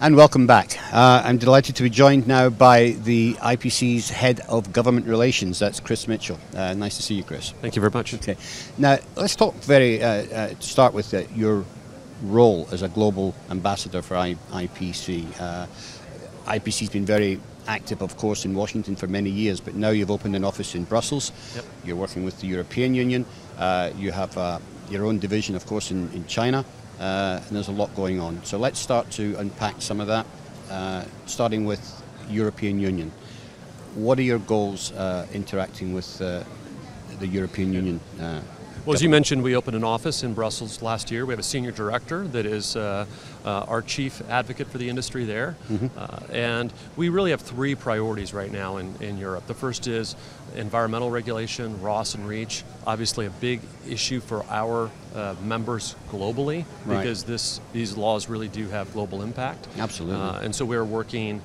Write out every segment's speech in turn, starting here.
And welcome back. I'm delighted to be joined now by the IPC's Head of Government Relations. That's Chris Mitchell. Nice to see you, Chris. Thank you very much. Okay. Now, let's talk to start with your role as a global ambassador for IPC. IPC's been very active, of course, in Washington for many years, but now you've opened an office in Brussels. Yep. You're working with the European Union. You have your own division, of course, in China. And there's a lot going on. So let's start to unpack some of that, starting with European Union. What are your goals interacting with the European Union? Well, as you mentioned, we opened an office in Brussels last year. We have a senior director that is our chief advocate for the industry there. Mm-hmm. And we really have three priorities right now in Europe. The first is environmental regulation, ROS and REACH, obviously a big issue for our members globally, because these laws really do have global impact. Absolutely. And so we're working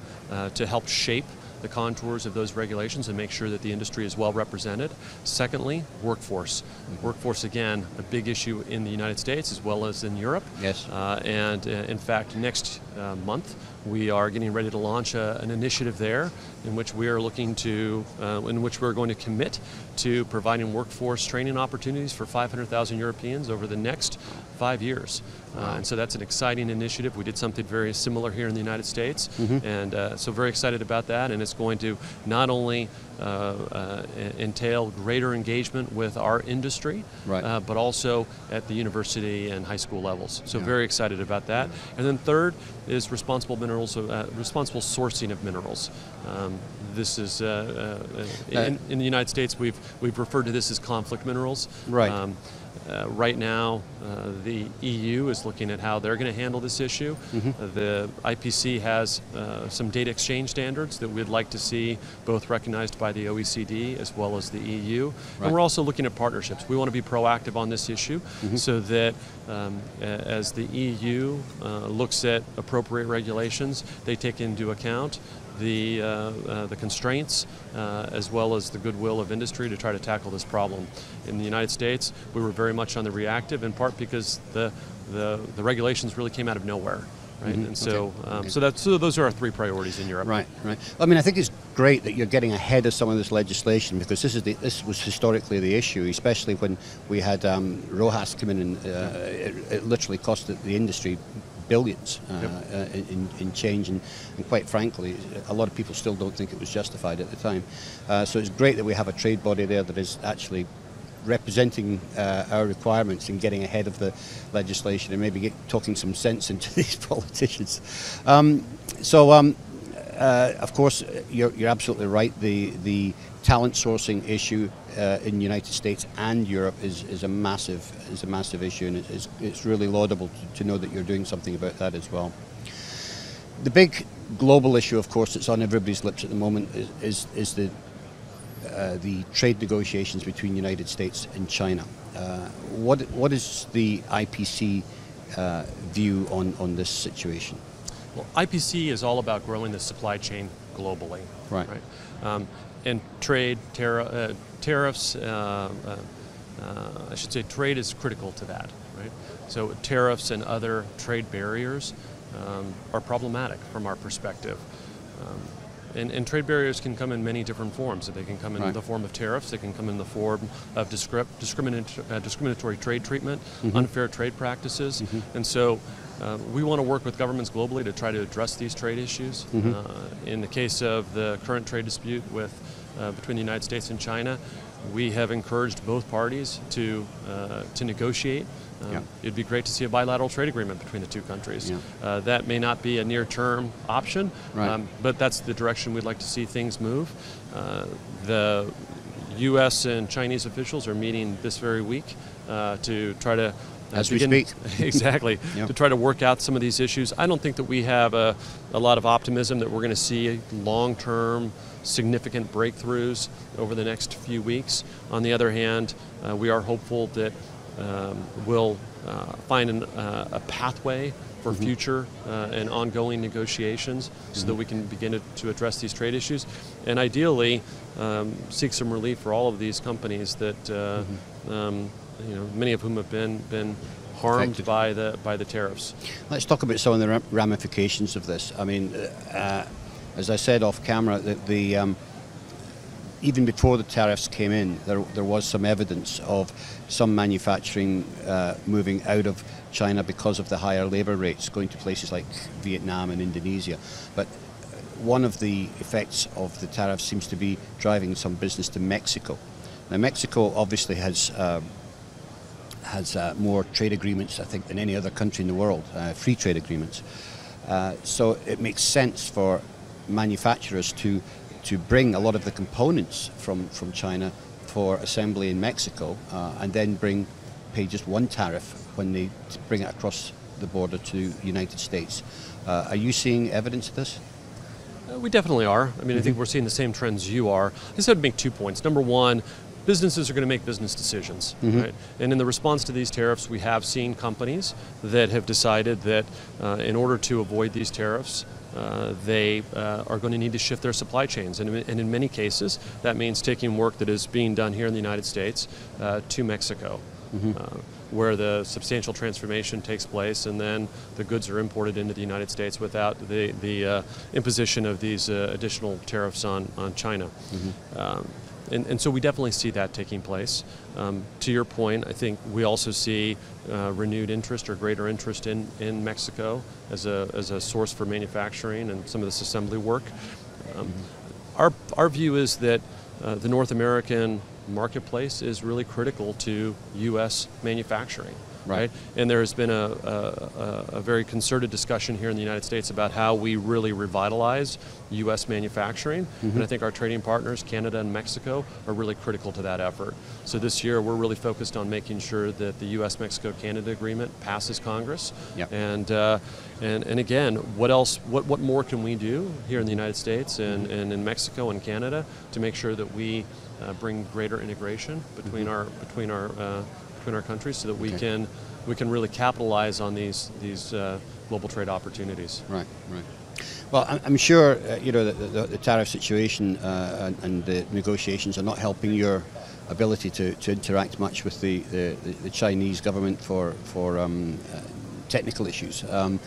to help shape the contours of those regulations and make sure that the industry is well represented. Secondly, workforce. Mm-hmm. Workforce, again, a big issue in the United States as well as in Europe. Yes. And in fact, next month, we are getting ready to launch an initiative there in which we are looking to, in which we're going to commit to providing workforce training opportunities for 500,000 Europeans over the next 5 years. And so that's an exciting initiative. We did something very similar here in the United States. Mm-hmm. And so very excited about that. And it's going to not only entail greater engagement with our industry, but also at the university and high school levels. So very excited about that. And then third is responsible minerals, responsible sourcing of minerals. This is in the United States. We've referred to this as conflict minerals. Right. Right now, the EU is looking at how they're going to handle this issue. Mm-hmm. The IPC has some data exchange standards that we'd like to see both recognized by the OECD as well as the EU. Right. And we're also looking at partnerships. We want to be proactive on this issue, mm-hmm. so that as the EU looks at appropriate regulations, they take into account the constraints as well as the goodwill of industry to try to tackle this problem. In the United States, we were very much on the reactive, in part because the regulations really came out of nowhere. Right, mm-hmm. And so, so those are our three priorities in Europe. Right, right. I mean, I think it's great that you're getting ahead of some of this legislation, because this was historically the issue, especially when we had RoHS come in, and it literally cost the industry billions in change, and quite frankly, a lot of people still don't think it was justified at the time. So it's great that we have a trade body there that is actually representing our requirements and getting ahead of the legislation and maybe talking some sense into these politicians. Of course, you're absolutely right. The talent sourcing issue in the United States and Europe is a massive issue, and it's really laudable to know that you're doing something about that as well. The big global issue, of course, that's on everybody's lips at the moment is the trade negotiations between the United States and China. What is the IPC view on this situation? Well, IPC is all about growing the supply chain globally. Right. And trade, tariffs, I should say trade is critical to that. Right. So tariffs and other trade barriers are problematic from our perspective. And trade barriers can come in many different forms. They can come in the form of tariffs. They can come in the form of discriminatory trade treatment, mm-hmm. unfair trade practices. Mm-hmm. And so we want to work with governments globally to try to address these trade issues. Mm-hmm. In the case of the current trade dispute between the United States and China, we have encouraged both parties to negotiate. It'd be great to see a bilateral trade agreement between the two countries. Yeah. That may not be a near-term option, but that's the direction we'd like to see things move. The U.S. and Chinese officials are meeting this very week to try to as we speak. Exactly. Yep. To try to work out some of these issues. I don't think that we have a lot of optimism that we're going to see long-term significant breakthroughs over the next few weeks. On the other hand, we are hopeful that we'll find a pathway for mm-hmm. future and ongoing negotiations, so mm-hmm. that we can begin to address these trade issues, and ideally seek some relief for all of these companies that mm-hmm. Many of whom have been harmed by the tariffs. Let's talk about some of the ramifications of this. I mean, as I said off camera, even before the tariffs came in, there was some evidence of some manufacturing moving out of China because of the higher labor rates, going to places like Vietnam and Indonesia. But one of the effects of the tariffs seems to be driving some business to Mexico. Now, Mexico obviously has more trade agreements, I think, than any other country in the world, free trade agreements. So it makes sense for manufacturers to bring a lot of the components from China for assembly in Mexico, and then pay just one tariff when they bring it across the border to the United States. Are you seeing evidence of this? We definitely are. I mean, I think we're seeing the same trends you are. I just have to make 2 points. Number one, businesses are going to make business decisions, right? And in the response to these tariffs, we have seen companies that have decided that in order to avoid these tariffs, they are going to need to shift their supply chains. And in many cases, that means taking work that is being done here in the United States to Mexico, where the substantial transformation takes place, and then the goods are imported into the United States without the imposition of these additional tariffs on China. And so we definitely see that taking place. To your point, I think we also see renewed interest or greater interest in Mexico as a source for manufacturing and some of this assembly work. Our view is that the North American marketplace is really critical to U.S. manufacturing. Right. And there has been a very concerted discussion here in the United States about how we really revitalize U.S. manufacturing. And I think our trading partners, Canada and Mexico, are really critical to that effort. So this year we're really focused on making sure that the U.S.-Mexico-Canada agreement passes Congress. And again, what more can we do here in the United States and in Mexico and Canada to make sure that we bring greater integration between our countries, so that we can really capitalize on these global trade opportunities. Right. Well, I'm sure the tariff situation and the negotiations are not helping your ability to interact much with the Chinese government for technical issues. I'm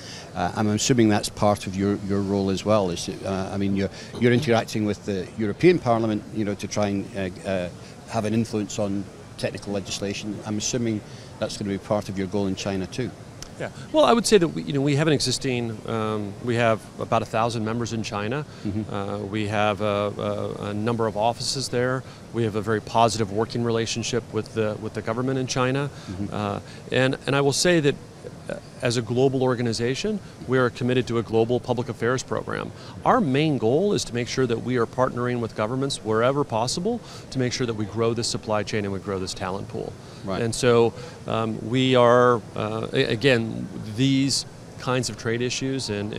assuming that's part of your role as well. I mean, you're interacting with the European Parliament, to try and have an influence on technical legislation. I'm assuming that's going to be part of your goal in China too. Yeah. Well, I would say that we have an existing. We have about 1,000 members in China. We have a number of offices there. We have a very positive working relationship with the government in China, and I will say that as a global organization, we are committed to a global public affairs program. Our main goal is to make sure that we are partnering with governments wherever possible to make sure that we grow this supply chain and we grow this talent pool. And so we are, again, these kinds of trade issues and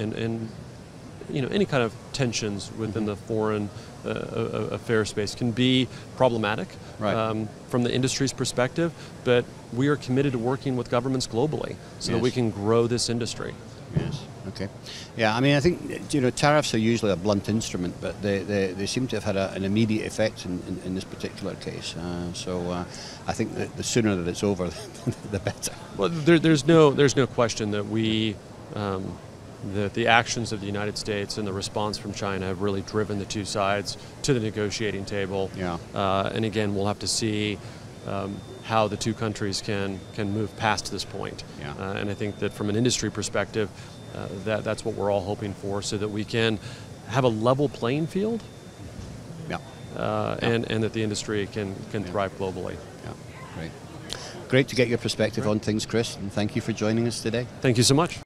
any kind of tensions within the foreign affairs space can be problematic from the industry's perspective, but we are committed to working with governments globally so that we can grow this industry. Yes. Okay. Yeah. I mean, I think tariffs are usually a blunt instrument, but they seem to have had an immediate effect in this particular case. So I think that the sooner that it's over, the better. Well, there's no question that the actions of the United States and the response from China have really driven the two sides to the negotiating table. And again, we'll have to see how the two countries can move past this point. And I think that from an industry perspective, that's what we're all hoping for, so that we can have a level playing field. And that the industry can thrive globally. Great to get your perspective on things, Chris, and thank you for joining us today. Thank you so much.